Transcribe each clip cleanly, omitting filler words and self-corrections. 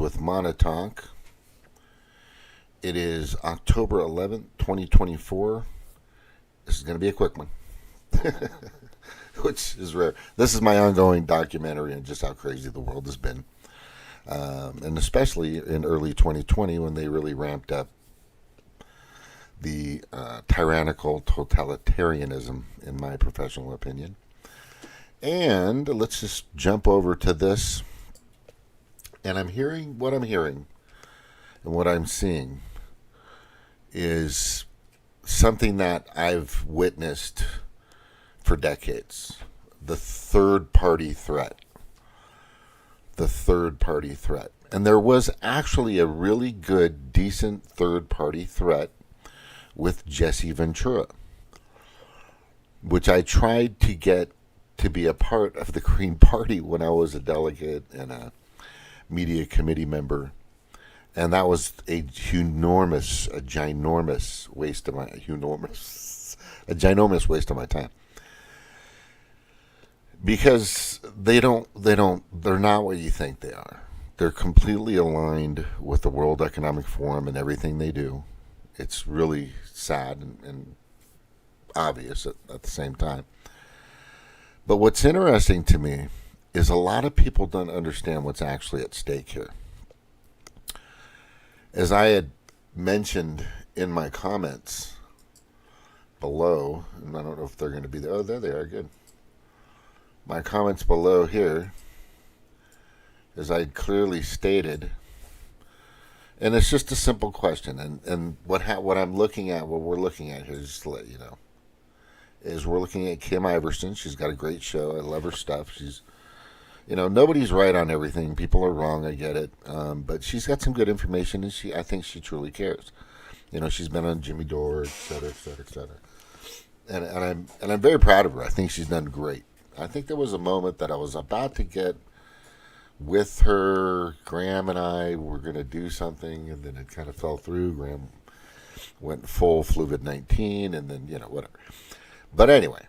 with Monotonk. It is October 11th, 2024. This is going to be a quick one, which is rare. This is my ongoing documentary on just how crazy the world has been. And especially in early 2020 when they really ramped up the tyrannical totalitarianism, in my professional opinion. And let's just jump over to this. And I'm hearing, and what I'm seeing is something that I've witnessed for decades. The third party threat. And there was actually a really good, decent third party threat with Jesse Ventura, which I tried to get to be a part of the Green Party when I was a delegate and a media committee member. And that was a ginormous waste of my time. Because they're not what you think they are. They're completely aligned with the World Economic Forum and everything they do. It's really sad and obvious at the same time. But what's interesting to me is a lot of people don't understand what's actually at stake here. As I had mentioned in my comments below, and I don't know if they're going to be there. Oh, there they are. Good. My comments below here, as I clearly stated, and it's just a simple question. And what I'm looking at, what we're looking at here, just to let you know, is we're looking at Kim Iverson. She's got a great show. I love her stuff. She's, nobody's right on everything. People are wrong. I get it. But she's got some good information, and I think she truly cares. She's been on Jimmy Dore, et cetera, et cetera, et cetera. And I'm very proud of her. I think she's done great. I think there was a moment that I was about to get with her. Graham and I were going to do something, and then it kind of fell through. Graham went full COVID-19, and then, whatever. But anyway,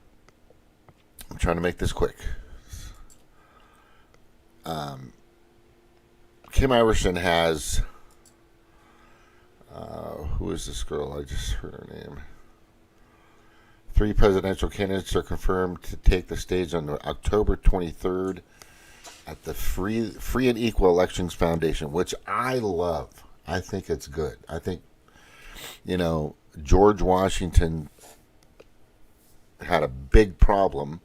I'm trying to make this quick. Kim Iverson has, who is this girl? I just heard her name. 3 presidential candidates are confirmed to take the stage on October 23rd at the Free and Equal Elections Foundation, which I love. I think it's good. I think, George Washington had a big problem.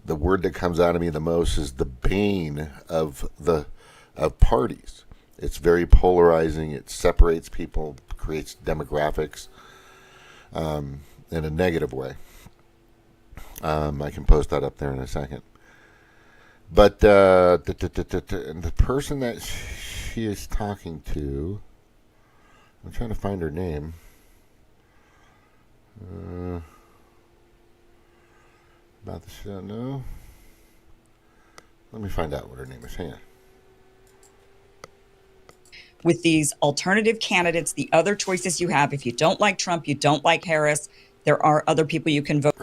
The word that comes out of me the most is the bane of parties. It's very polarizing. It separates people, creates demographics in a negative way. I can post that up there in a second. But the person that she is talking to, I'm trying to find her name. About the show, no. Let me find out what her name is. Hang on. With these alternative candidates, the other choices you have, if you don't like Trump, you don't like Harris, there are other people you can vote.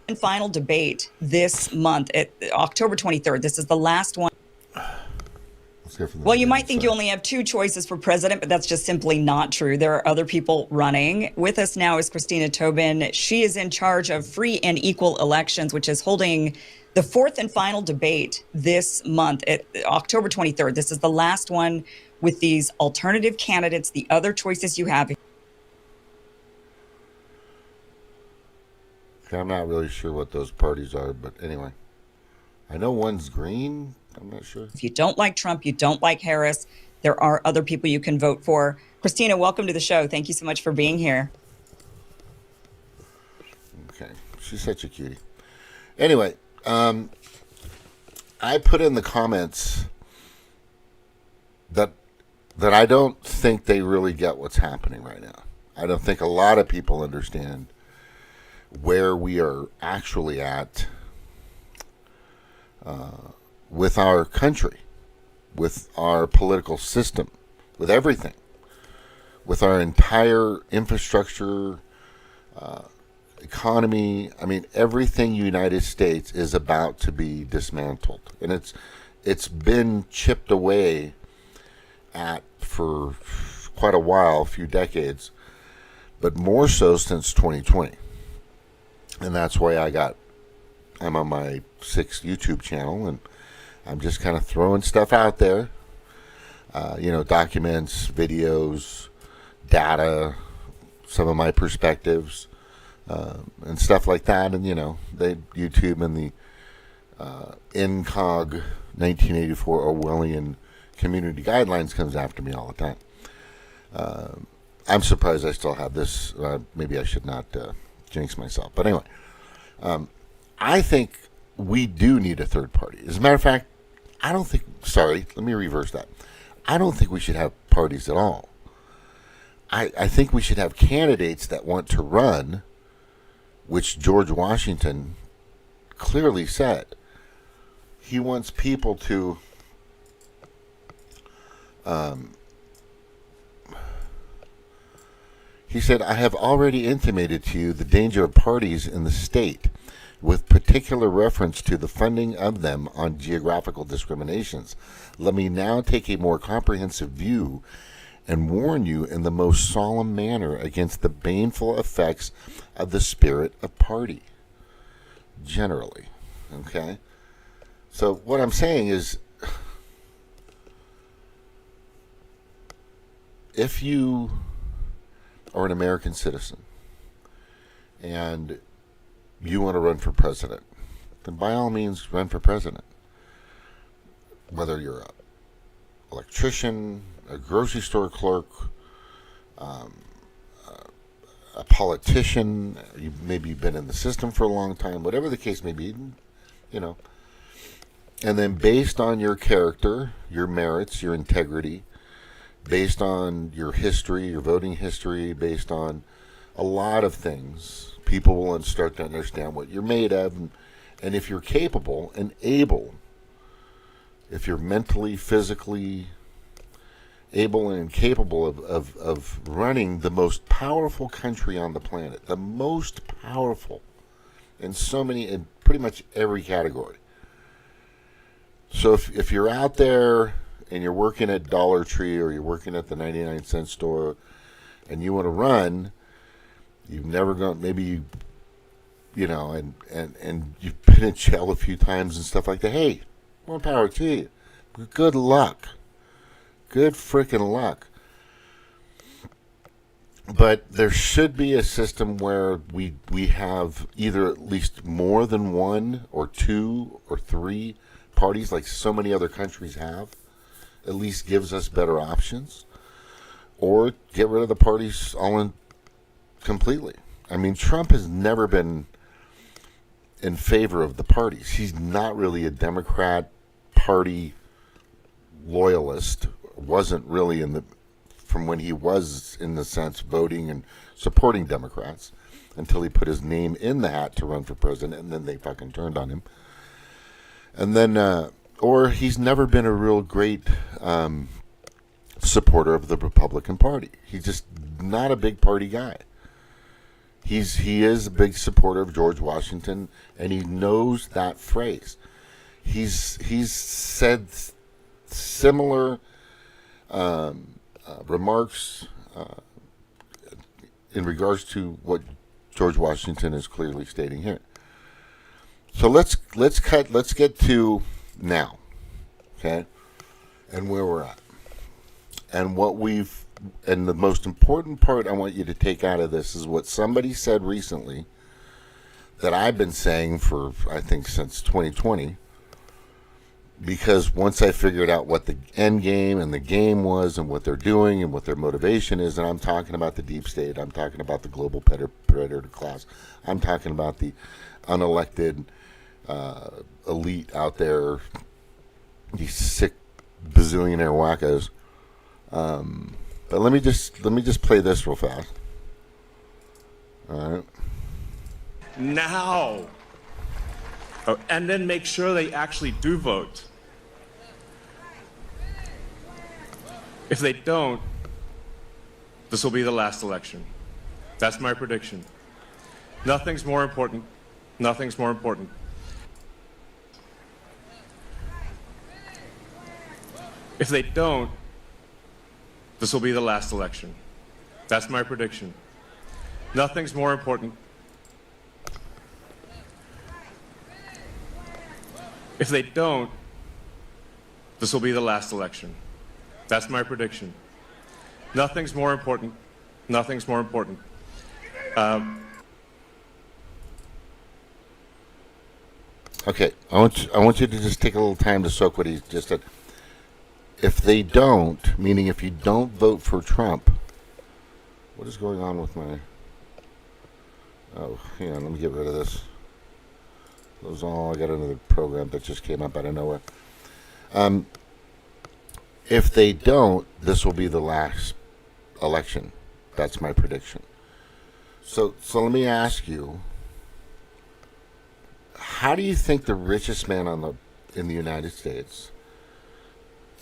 And final debate this month, October 23rd. This is the last one. Well, you might think you only have 2 choices for president, but that's just simply not true. There are other people running. With us now is Christina Tobin. She is in charge of Free and Equal Elections, which is holding the 4th and final debate this month, October 23rd. This is the last one with these alternative candidates, the other choices you have. I'm not really sure what those parties are, but anyway. I know one's green. I'm not sure. If you don't like Trump, you don't like Harris, there are other people you can vote for. Christina, welcome to the show. Thank you so much for being here. Okay. She's such a cutie. Anyway, I put in the comments that I don't think they really get what's happening right now. I don't think a lot of people understand where we are actually at with our country, with our political system, with everything, with our entire infrastructure, economy. I mean, everything United States is about to be dismantled, and it's been chipped away at for quite a while, a few decades, but more so since 2020. And that's why I'm on my 6th YouTube channel, and I'm just kind of throwing stuff out there, documents, videos, data, some of my perspectives, and stuff like that. And, YouTube and the INCOG 1984 Orwellian community guidelines comes after me all the time. I'm surprised I still have this. Maybe I should not jinx myself. But anyway, I think we do need a third party. As a matter of fact, let me reverse that. I don't think we should have parties at all. I think we should have candidates that want to run, which George Washington clearly said. He wants people to he said, I have already intimated to you the danger of parties in the state, with particular reference to the funding of them on geographical discriminations. Let me now take a more comprehensive view and warn you in the most solemn manner against the baneful effects of the spirit of party, generally. Okay? So what I'm saying is, if you are an American citizen and you want to run for president, then by all means run for president. Whether you're an electrician, a grocery store clerk, a politician, maybe you've been in the system for a long time, whatever the case may be, and then based on your character, your merits, your integrity, based on your history, your voting history, based on a lot of things, people will start to understand what you're made of, and if you're capable and able, if you're mentally, physically able and capable of running the most powerful country on the planet, the most powerful in pretty much every category. So if you're out there and you're working at Dollar Tree or you're working at the 99-cent store and you want to run, you've never gone, maybe and you've been in jail a few times and stuff like that. Hey, more power to you. Good luck. Good freaking luck. But there should be a system where we have either at least more than one or two or three parties like so many other countries have. At least gives us better options, or get rid of the parties completely. I mean, Trump has never been in favor of the parties. He's not really a Democrat Party loyalist. Wasn't really from when he was, in the sense, voting and supporting Democrats until he put his name in the hat to run for president, and then they fucking turned on him. And then, or he's never been a real great supporter of the Republican Party. He's just not a big party guy. He is a big supporter of George Washington, and he knows that phrase. He's said similar remarks in regards to what George Washington is clearly stating here. So let's get to now, okay, and where we're at, and and the most important part I want you to take out of this is what somebody said recently that I've been saying for, I think, since 2020, because once I figured out what the end game and the game was and what they're doing and what their motivation is, and I'm talking about the deep state, I'm talking about the global predator class, I'm talking about the unelected elite out there, these sick bazillionaire wackos. But let me just play this real fast. All right. Now. Oh, and then make sure they actually do vote. If they don't, this will be the last election. That's my prediction. Nothing's more important. Nothing's more important. If they don't, this will be the last election. That's my prediction. Nothing's more important. If they don't, this will be the last election. That's my prediction. Nothing's more important. Nothing's more important. Okay, I want you to just take a little time to soak what he just said. If they don't, meaning if you don't vote for Trump, what is going on with my... Oh, hang on, let me get rid of this. That was all. I got another program that just came up out of nowhere. If they don't, this will be the last election. That's my prediction. So let me ask you, how do you think the richest man in the United States,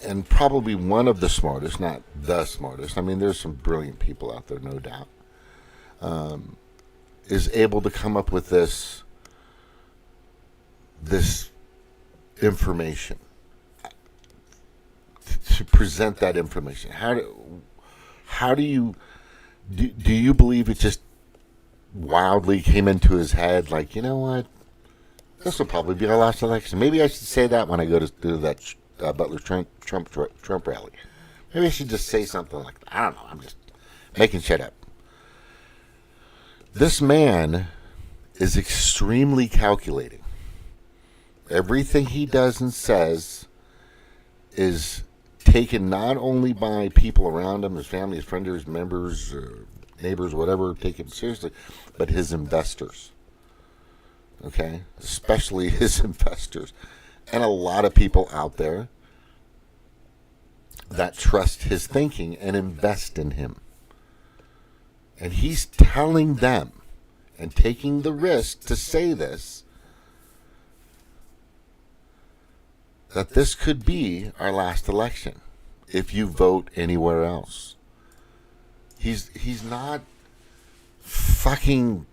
and probably one of the smartest, not the smartest, I mean, there's some brilliant people out there, no doubt, is able to come up with this information, to present that information? How do you believe it just wildly came into his head, like, you know what, this will probably be our last election? Maybe I should say that when I go to do that Butler Trump rally. Maybe I should just say something like that. I don't know. I'm just making shit up. This man is extremely calculating. Everything he does and says is taken not only by people around him, his family, his friends, his members, neighbors, whatever, take him seriously, but his investors. Okay? Especially his investors. And a lot of people out there that trust his thinking and invest in him. And he's telling them and taking the risk to say this, that this could be our last election if you vote anywhere else. He's not fucking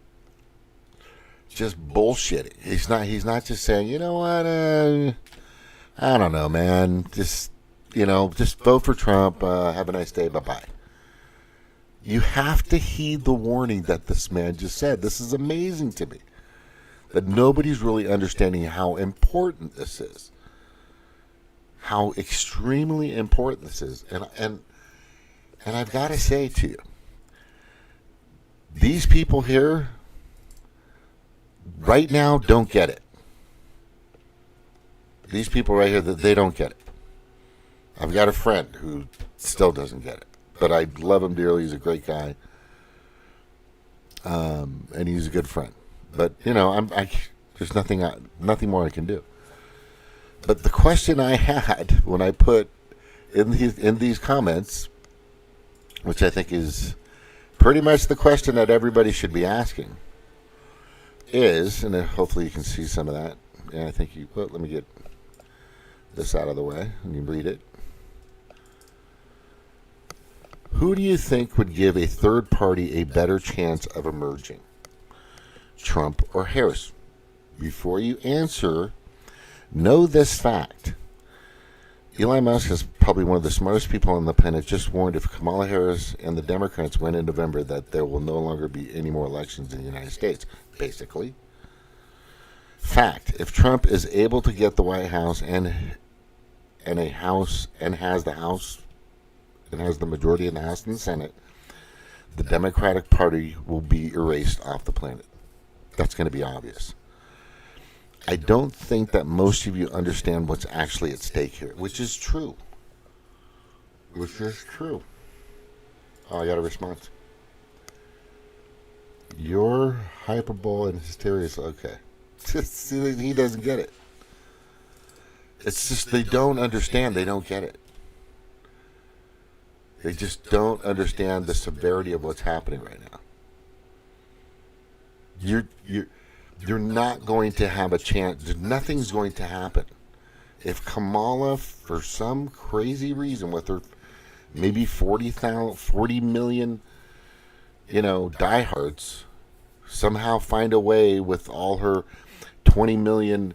just bullshitting. He's not just saying, you know what, I don't know, man, just vote for Trump, have a nice day, bye-bye. You have to heed the warning that this man just said. This is amazing to me, that nobody's really understanding how important this is, how extremely important this is. And I've got to say to you, these people here right now don't get it. These people right here, they don't get it. I've got a friend who still doesn't get it, but I love him dearly. He's a great guy, and he's a good friend. But there's nothing more I can do. But the question I had when I put in these comments, which I think is pretty much the question that everybody should be asking, is, and hopefully you can see some of that. And I think let me get this out of the way and you read it. Who do you think would give a third party a better chance of emerging, Trump or Harris? Before you answer, know this fact. Elon Musk is probably one of the smartest people on the planet. Just warned if Kamala Harris and the Democrats win in November that there will no longer be any more elections in the United States, basically. Fact, if Trump is able to get the White House and a House and has the House and has the majority in the House and the Senate, the Democratic Party will be erased off the planet. That's going to be obvious. I don't think that most of you understand what's actually at stake here, which is true. Oh, I got a response. You're hyperbole and hysterious. Okay. See, he doesn't get it. It's just they don't understand. They don't get it. They just don't understand the severity of what's happening right now. You're not going to have a chance. Nothing's going to happen. If Kamala, for some crazy reason, with her maybe 40 million, diehards, somehow find a way with all her 20 million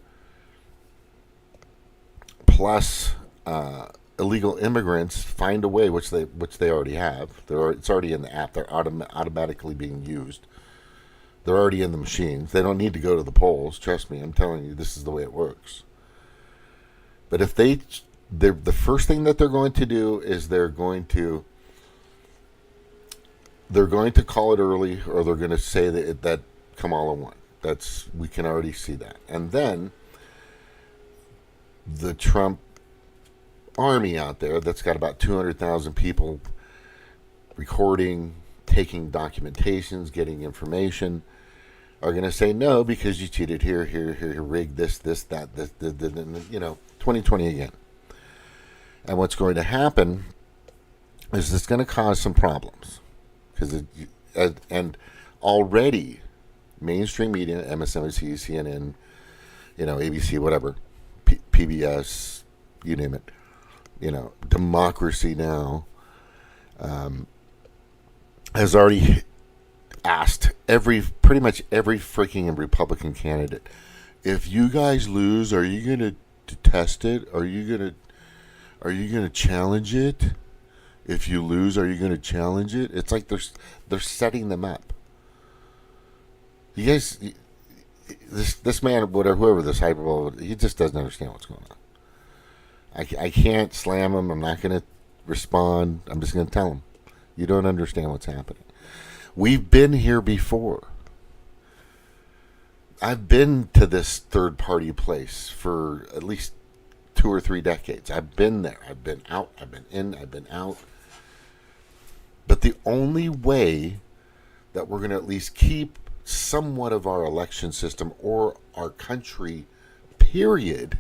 plus illegal immigrants find a way, which they already have. It's already in the app. They're automatically being used. They're already in the machines. They don't need to go to the polls. Trust me, I'm telling you, this is the way it works. But if the first thing that they're going to do is they're going to call it early, or they're going to say that Kamala won. We can already see that. And then the Trump army out there that's got about 200,000 people recording, taking documentations, getting information, are going to say no because you cheated here, rigged this, that, 2020 again. And what's going to happen is it's going to cause some problems. And already mainstream media, MSNBC, CNN, ABC, whatever, PBS, you name it, Democracy Now, has already asked pretty much every freaking Republican candidate, if you guys lose, are you going to test it? Are you going to challenge it? If you lose, are you going to challenge it? It's like they're setting them up. You guys, this man, whoever this hyperbole, he just doesn't understand what's going on. I can't slam him. I'm not going to respond. I'm just going to tell him, you don't understand what's happening. We've been here before. I've been to this third-party place for at least 2 or 3 decades. I've been there. I've been out. I've been in. I've been out. But the only way that we're going to at least keep somewhat of our election system or our country, period,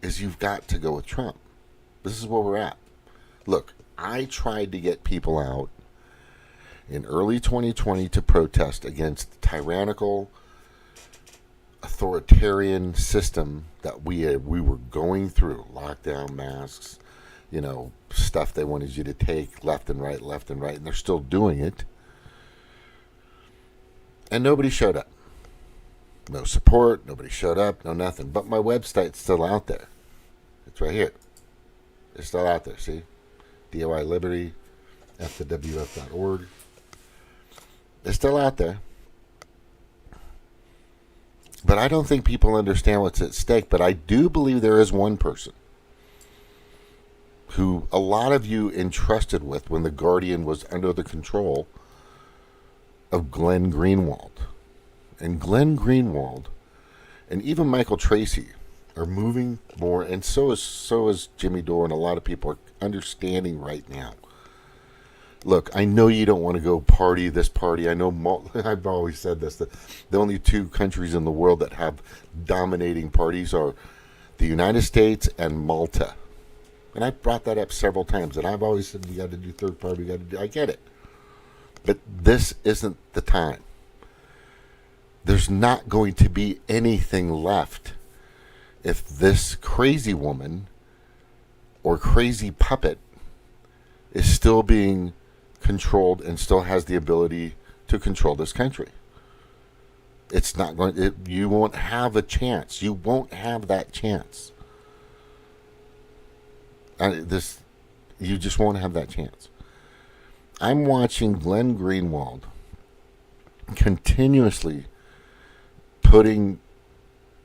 is you've got to go with Trump. This is where we're at. Look, I tried to get people out in early 2020 to protest against the tyrannical, authoritarian system that we were going through. Lockdown, masks, stuff they wanted you to take left and right, and they're still doing it. And nobody showed up. No support, nobody showed up, no nothing. But my website's still out there. It's right here. It's still out there, see? DOI Liberty, FTWF.org. It's still out there. But I don't think people understand what's at stake. But I do believe there is one person who a lot of you entrusted with when the Guardian was under the control of Glenn Greenwald. And Glenn Greenwald and even Michael Tracy are moving more, and so is Jimmy Dore, and a lot of people are understanding right now. Look, I know you don't want to go party this party. I know I've always said this, that the only 2 countries in the world that have dominating parties are the United States and Malta. And I brought that up several times, and I've always said you got to do third party, I get it. But this isn't the time. There's not going to be anything left if this crazy woman or crazy puppet is still being controlled and still has the ability to control this country. It's not going. You won't have a chance. You won't have that chance. You just won't have that chance. I'm watching Glenn Greenwald continuously putting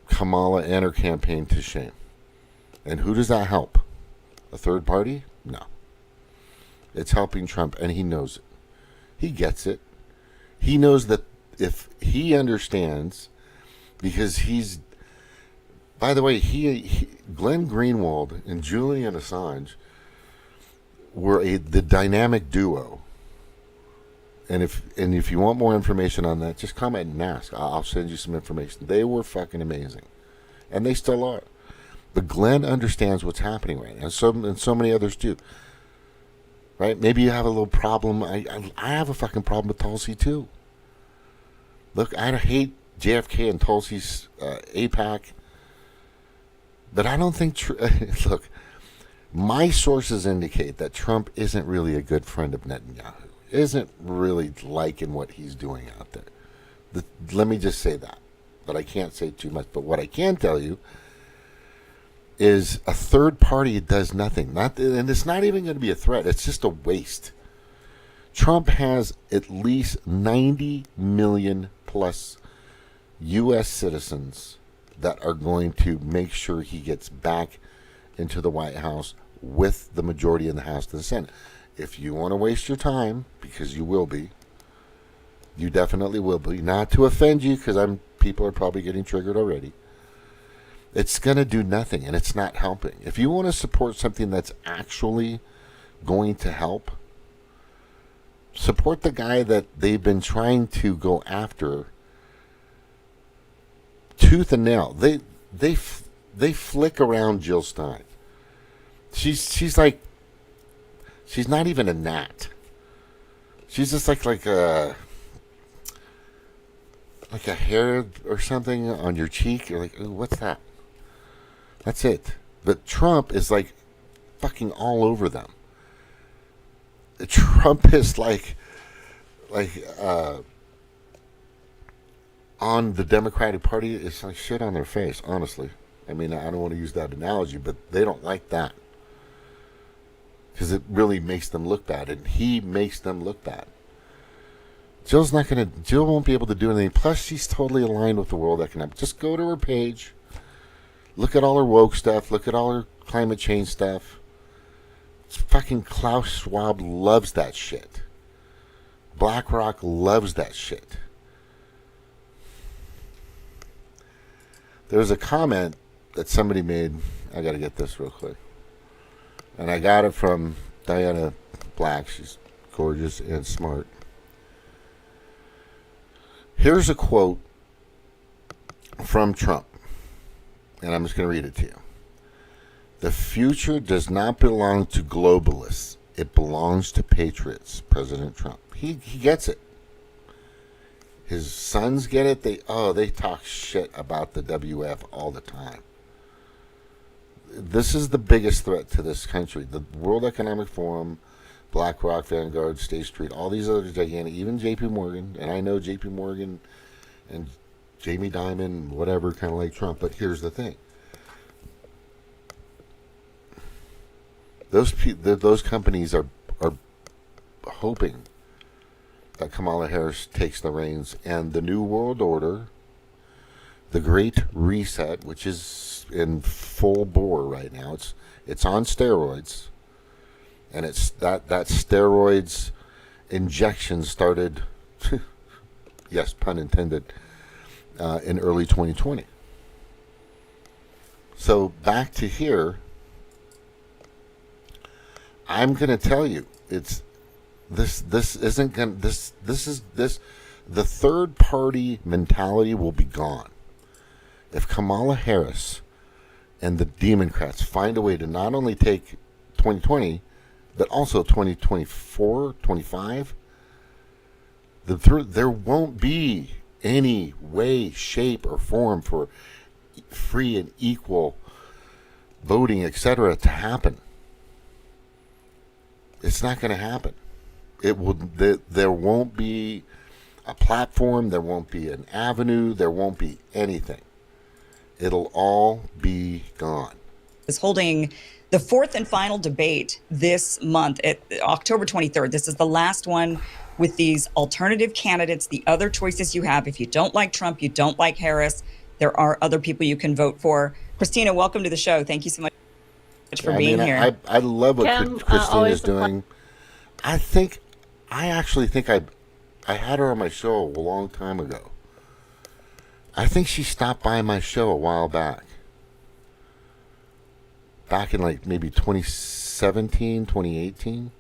Kamala and her campaign to shame. And who does that help? A third party? No. It's helping Trump, and he knows it. He gets it. He knows that if he understands, because he's, by the way, Glenn Greenwald and Julian Assange were the dynamic duo. And if you want more information on that, just comment and ask. I'll send you some information. They were fucking amazing, and they still are. But Glenn understands what's happening right now, and so many others do. Right? Maybe you have a little problem. I have a fucking problem with Tulsi too. Look, I hate JFK and Tulsi's AIPAC, but I don't think. Look, my sources indicate that Trump isn't really a good friend of Netanyahu. Isn't really liking what he's doing out there. Let me just say that. But I can't say too much. But what I can tell you is a third party does nothing. And it's not even going to be a threat. It's just a waste. Trump has at least 90 million plus U.S. citizens that are going to make sure he gets back into the White House with the majority in the House and the Senate. If you want to waste your time, because you will be, you definitely will be. Not to offend you, because people are probably getting triggered already. It's going to do nothing, and it's not helping. If you want to support something that's actually going to help, support the guy that they've been trying to go after tooth and nail. They flick around Jill Stein. She's like, she's not even a gnat. She's just like a hair or something on your cheek. You're like, ooh, what's that? That's it. But Trump is like fucking all over them. Trump is like on the Democratic Party, it's like shit on their face, honestly. I mean, I don't want to use that analogy, but they don't like that. Because it really makes them look bad, and he makes them look bad. Jill won't be able to do anything. Plus, she's totally aligned with the World Economic. Just go to her page, look at all her woke stuff, look at all her climate change stuff. Fucking Klaus Schwab loves that shit. BlackRock loves that shit. There's a comment that somebody made. I got to get this real quick. And I got it from Diana Black. She's gorgeous and smart. Here's a quote from Trump. And I'm just going to read it to you. The future does not belong to globalists. It belongs to patriots, President Trump. He gets it. His sons get it. They talk shit about the WF all the time. This is the biggest threat to this country. The World Economic Forum, BlackRock, Vanguard, State Street, all these other gigantic, even JP Morgan, and I know JP Morgan and Jamie Dimon, whatever, kind of like Trump, but here's the thing. Those companies are hoping that Kamala Harris takes the reins, and the New World Order, the Great Reset, which is in full bore right now. It's on steroids, and it's that steroids injection started, yes, pun intended, in early 2020. So back to here, I'm going to tell you, the third party mentality will be gone if Kamala Harris and the Demoncrats find a way to not only take 2020 but also 2024, 25. There won't be any way, shape, or form for free and equal voting, etc., to happen. It's not going to happen. There won't be a platform. There won't be an avenue. There won't be anything. It'll all be gone. Is holding the fourth and final debate this month, October 23rd. This is the last one with these alternative candidates, the other choices you have. If you don't like Trump, you don't like Harris, there are other people you can vote for. Christina, welcome to the show. Thank you so much for being here. I love what Kim, Christina's doing. I actually think I had her on my show a long time ago. I think she stopped by my show a while back. Back in like maybe 2017, 2018.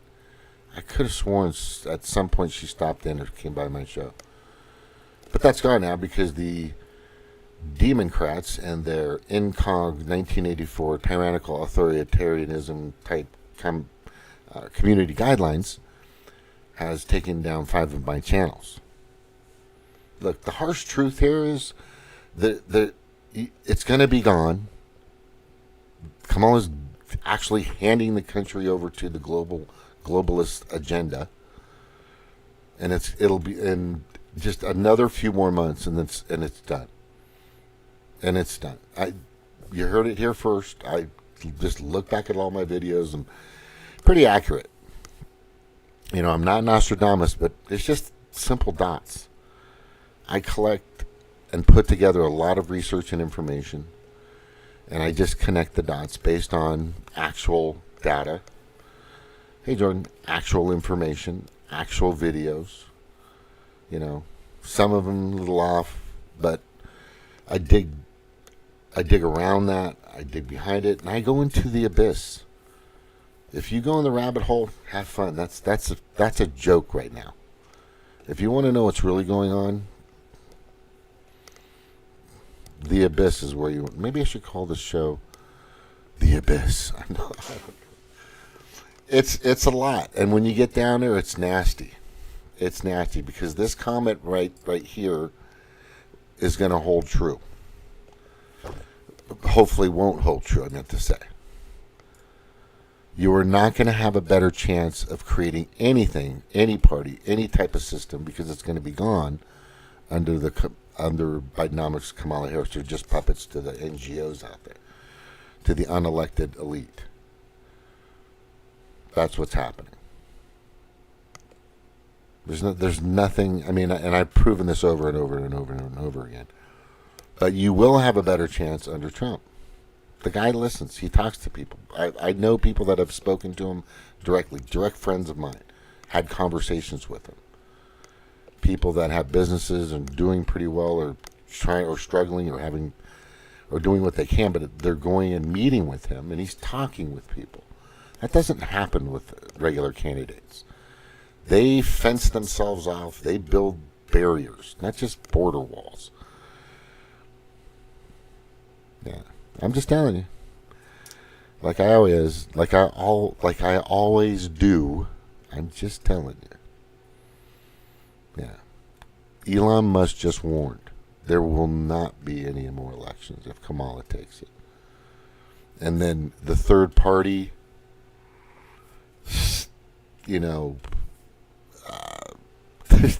I could have sworn at some point she stopped in or came by my show. But that's gone now because the Demoncrats and their incog 1984 tyrannical authoritarianism type community guidelines has taken down 5 of my channels. Look, the harsh truth here is that it's going to be gone. Kamala's actually handing the country over to the globalist agenda, and it'll be in just another few more months, and it's done. And it's done. you heard it here first. I just look back at all my videos and pretty accurate. You know, I'm not Nostradamus, but it's just simple dots. I collect and put together a lot of research and information, and I just connect the dots based on actual data. Hey, Jordan, actual information, actual videos. You know, some of them a little off, but I dig around that, I dig behind it, and I go into the abyss. If you go in the rabbit hole, have fun. That's a joke right now. If you want to know what's really going on, the abyss is where you. Maybe I should call this show "The Abyss." I don't know. It's a lot, and when you get down there, it's nasty. It's nasty because this comment right here is going to hold true. Hopefully, won't hold true. I meant to say. You are not going to have a better chance of creating anything, any party, any type of system, because it's going to be gone under Bidenomics, Kamala Harris. They're just puppets to the NGOs out there, to the unelected elite. That's what's happening. There's nothing. I mean, and I've proven this over and over and over and over again. But you will have a better chance under Trump. The guy listens. He talks to people. I know people that have spoken to him directly, direct friends of mine, had conversations with him. People that have businesses and doing pretty well, or trying, or struggling, or doing what they can, but they're going and meeting with him, and he's talking with people. That doesn't happen with regular candidates. They fence themselves off. They build barriers, not just border walls. Yeah. I'm just telling you, like I always do. I'm just telling you. Yeah, Elon Musk just warned there will not be any more elections if Kamala takes it. And then the third party, you know, I'm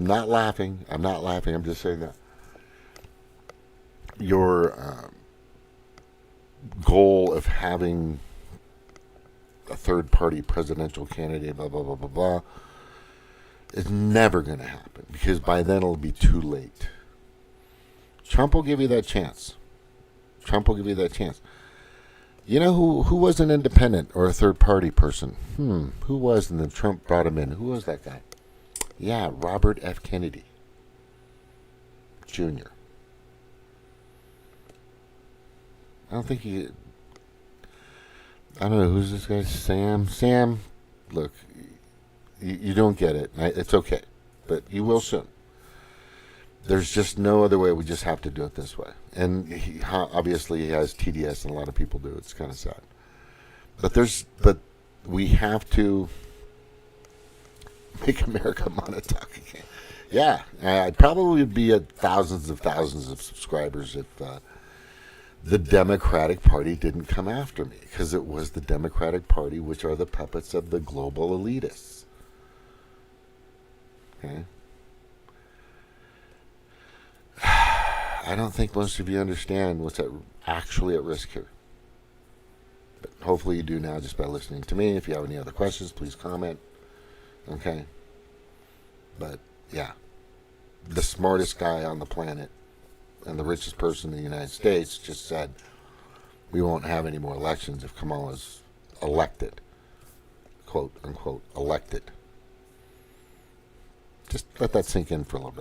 not laughing. I'm not laughing. I'm just saying that. Your goal of having a third-party presidential candidate, blah, blah, blah, blah, blah, is never going to happen because by then it'll be too late. Trump will give you that chance. Trump will give you that chance. You know who was an independent or a third-party person? Who was, and then Trump brought him in. Who was that guy? Yeah, Robert F. Kennedy Jr. I don't think I don't know, who's this guy? Sam, look, you don't get it. It's okay, but you will soon. There's just no other way. We just have to do it this way. And obviously he has TDS, and a lot of people do. It's kind of sad. But we have to make America monetize again. Yeah, I probably would be at thousands of subscribers if the Democratic Party didn't come after me, because it was the Democratic Party, which are the puppets of the global elitists. Okay? I don't think most of you understand what's actually at risk here. But hopefully you do now just by listening to me. If you have any other questions, please comment. Okay? But, yeah. The smartest guy on the planet and the richest person in the United States just said we won't have any more elections if Kamala's elected. Quote, unquote, elected. Just let that sink in for a little